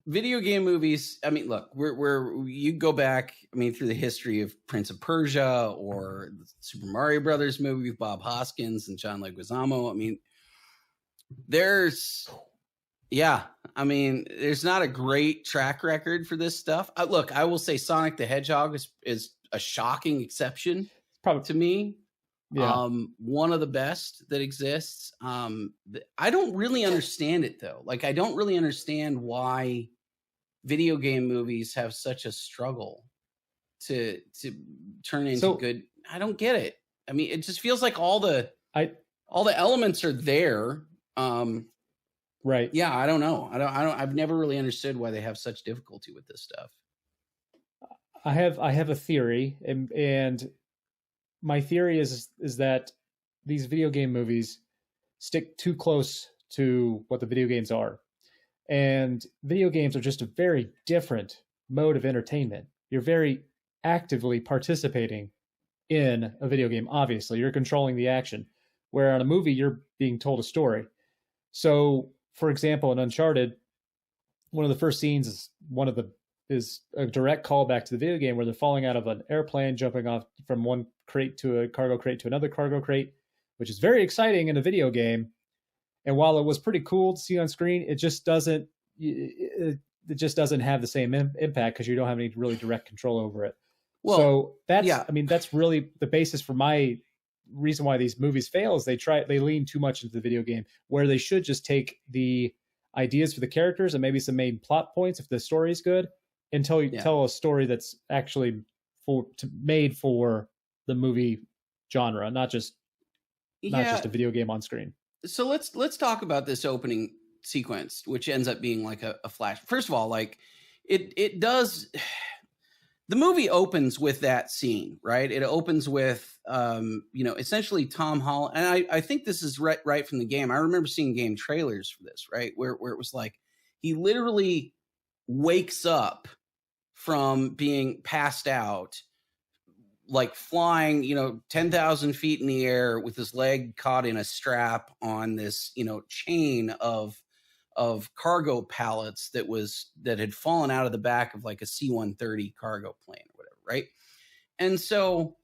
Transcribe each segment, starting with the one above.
video game movies, I mean, look, you go back, I mean, through the history of Prince of Persia or the Super Mario Brothers movie with Bob Hoskins and John Leguizamo. I mean, there's not a great track record for this stuff. Look, I will say Sonic the Hedgehog is a shocking exception Probably to me. Yeah. One of the best that exists. I don't really understand it though. Like, I don't really understand why video game movies have such a struggle to turn into good. I don't get it. I mean, it just feels like all the elements are there. Right. Yeah, I don't know. I've never really understood why they have such difficulty with this stuff. I have a theory, and my theory is that these video game movies stick too close to what the video games are. And video games are just a very different mode of entertainment. You're very actively participating in a video game, obviously. You're controlling the action. Where on a movie, you're being told a story. So, for example, in Uncharted, one of the first scenes is a direct callback to the video game where they're falling out of an airplane, jumping off from one crate to a cargo crate to another cargo crate, which is very exciting in a video game. And while it was pretty cool to see on screen, it just doesn't have the same impact because you don't have any really direct control over it. Well, so that's really the basis for my reason why these movies fail is they lean too much into the video game, where they should just take the ideas for the characters and maybe some main plot points if the story is good, and tell a story that's actually made for the movie genre, not just a video game on screen. So let's talk about this opening sequence, which ends up being like a flash. First of all, like it does. The movie opens with that scene, right? It opens with, essentially Tom Holland. And I think this is right from the game. I remember seeing game trailers for this, right? Where it was like, he literally wakes up from being passed out, like flying, 10,000 feet in the air with his leg caught in a strap on this, chain of cargo pallets that had fallen out of the back of like a C-130 cargo plane or whatever, right? And so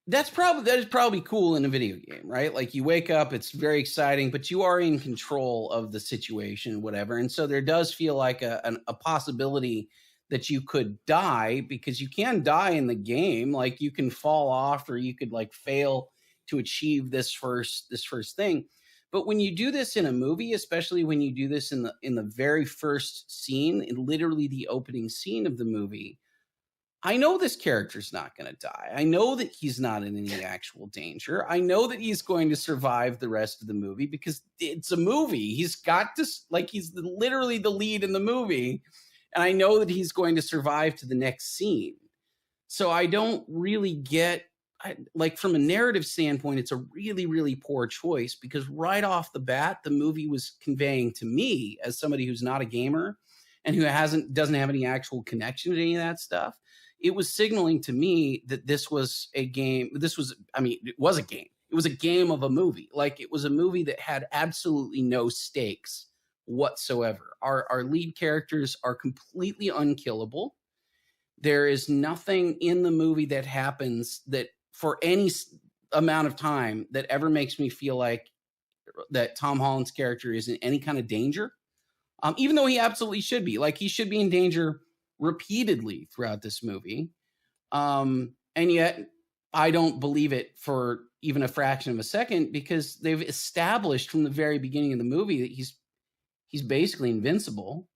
that is probably cool in a video game, right? Like you wake up, it's very exciting, but you are in control of the situation, whatever. And so there does feel like a possibility that you could die, because you can die in the game. Like you can fall off, or you could like fail to achieve this first thing. But when you do this in a movie, especially when you do this in the very first scene, in literally the opening scene of the movie, I know this character's not going to die. I know that he's not in any actual danger. I know that he's going to survive the rest of the movie because it's a movie. He's got to, like, he's literally the lead in the movie. And I know that he's going to survive to the next scene. So I don't really get, like, from a narrative standpoint, it's a really, really poor choice, because right off the bat, the movie was conveying to me, as somebody who's not a gamer and who doesn't have any actual connection to any of that stuff, it was signaling to me that this was a game. It was a game. It was a game of a movie. Like, it was a movie that had absolutely no stakes whatsoever. Our lead characters are completely unkillable. There is nothing in the movie that happens that for any amount of time that ever makes me feel like that Tom Holland's character is in any kind of danger. Even though he absolutely should be. Like, he should be in danger repeatedly throughout this movie. And yet I don't believe it for even a fraction of a second, because they've established from the very beginning of the movie that he's basically invincible.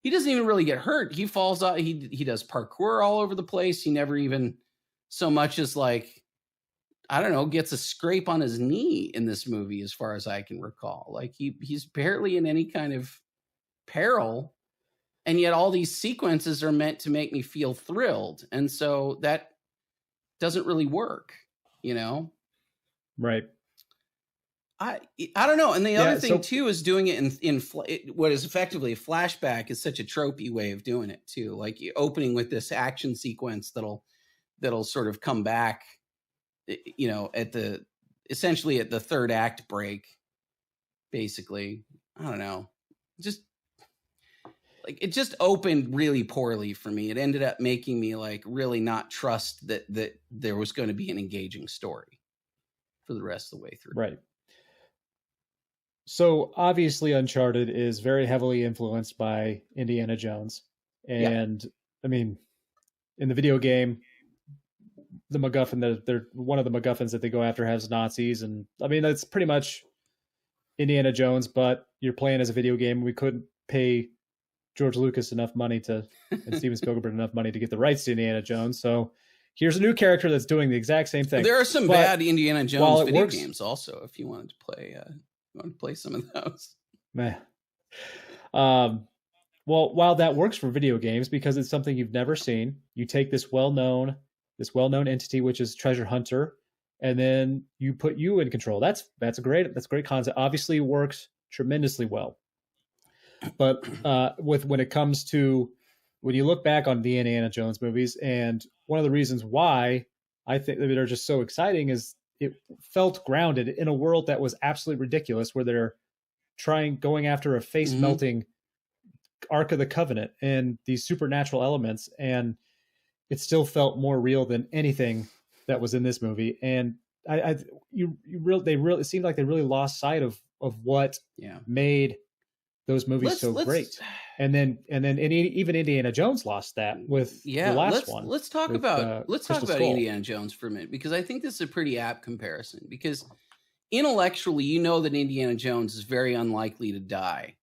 He doesn't even really get hurt. He falls out. He does parkour all over the place. He never even so much as, like, I don't know, gets a scrape on his knee in this movie, as far as I can recall. Like, he's barely in any kind of peril. And yet all these sequences are meant to make me feel thrilled. And so that doesn't really work, Right. I don't know. And the other thing too is doing it in what is effectively a flashback is such a tropey way of doing it too. Like, opening with this action sequence that'll sort of come back, essentially at the third act break, basically. I don't know. Just, like it just opened really poorly for me. It ended up making me like really not trust that there was going to be an engaging story for the rest of the way through. Right. So obviously Uncharted is very heavily influenced by Indiana Jones. And I mean, in the video game, the MacGuffin, they're one of the MacGuffins that they go after has Nazis. And I mean, that's pretty much Indiana Jones, but you're playing as a video game. We couldn't pay George Lucas enough money and Steven Spielberg enough money to get the rights to Indiana Jones. So here's a new character that's doing the exact same thing. There are some bad Indiana Jones video games also, if you wanted to play some of those. Meh. Well, while that works for video games because it's something you've never seen, you take this well-known entity, which is Treasure Hunter, and then you put you in control. That's a great concept. Obviously, it works tremendously well. But when it comes to when you look back on the Indiana Jones movies, and one of the reasons why I think that they're just so exciting is it felt grounded in a world that was absolutely ridiculous, where they're going after a face melting Ark of the Covenant and these supernatural elements, and it still felt more real than anything that was in this movie. And it seemed like they really lost sight of what made those movies so great. And then even Indiana Jones lost that with the last one. Let's talk about Indiana Jones for a minute, because I think this is a pretty apt comparison, because intellectually, you know that Indiana Jones is very unlikely to die.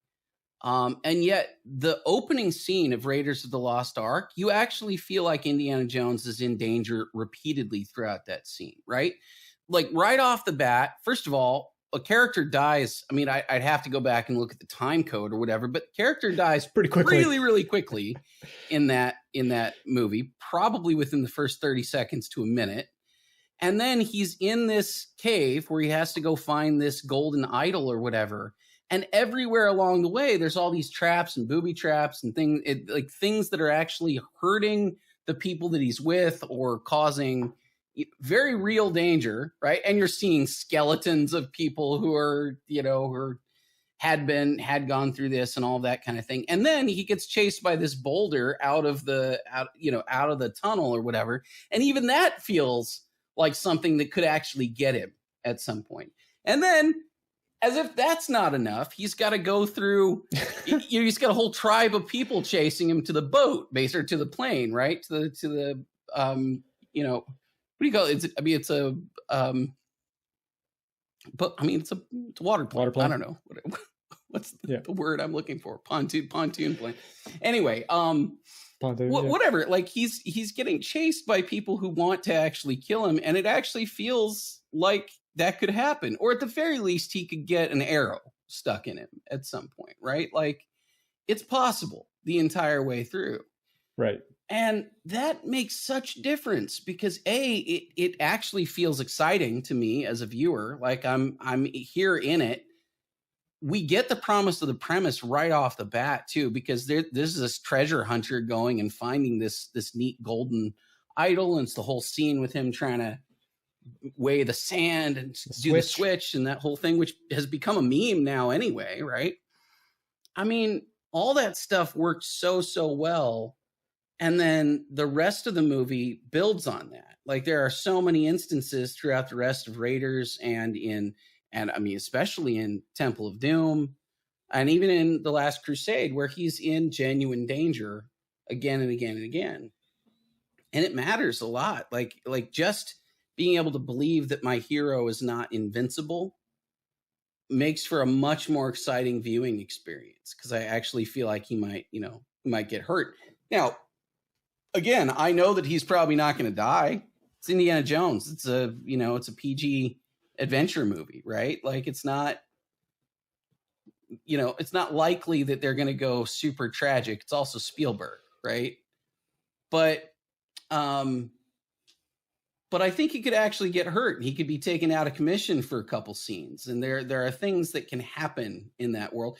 And yet the opening scene of Raiders of the Lost Ark, you actually feel like Indiana Jones is in danger repeatedly throughout that scene, right? Like right off the bat, first of all, a character dies. I mean, I'd have to go back and look at the time code or whatever, but character dies pretty quickly, really, really quickly in that movie, probably within the first 30 seconds to a minute. And then he's in this cave where he has to go find this golden idol or whatever. And everywhere along the way, there's all these traps and booby traps and things that are actually hurting the people that he's with or causing very real danger, right? And you're seeing skeletons of people who are, who had gone through this and all that kind of thing. And then he gets chased by this boulder out of the tunnel or whatever. And even that feels like something that could actually get him at some point. And then, as if that's not enough, he's got to go through, he's got a whole tribe of people chasing him to the boat, or to the plane, right? To the what do you call it? It's a water plane. I don't know. What's the word I'm looking for? Pontoon plane. Anyway, whatever. Like he's getting chased by people who want to actually kill him. And it actually feels like that could happen, or at the very least, he could get an arrow stuck in him at some point, right? Like it's possible the entire way through. Right. And that makes such difference because it actually feels exciting to me as a viewer. Like I'm here in it. We get the promise of the premise right off the bat too, because this is this treasure hunter going and finding this neat golden idol. And it's the whole scene with him trying to weigh the sand and do the switch and that whole thing, which has become a meme now anyway, right? I mean, all that stuff worked so well. And then the rest of the movie builds on that. Like there are so many instances throughout the rest of Raiders and I mean, especially in Temple of Doom and even in The Last Crusade, where he's in genuine danger again and again and again. And it matters a lot. Like just being able to believe that my hero is not invincible makes for a much more exciting viewing experience, because I actually feel like he might get hurt. Now, again, I know that he's probably not going to die. It's Indiana Jones. It's a PG adventure movie, right? Like it's not likely that they're going to go super tragic. It's also Spielberg, right? But I think he could actually get hurt. He could be taken out of commission for a couple scenes. And there are things that can happen in that world.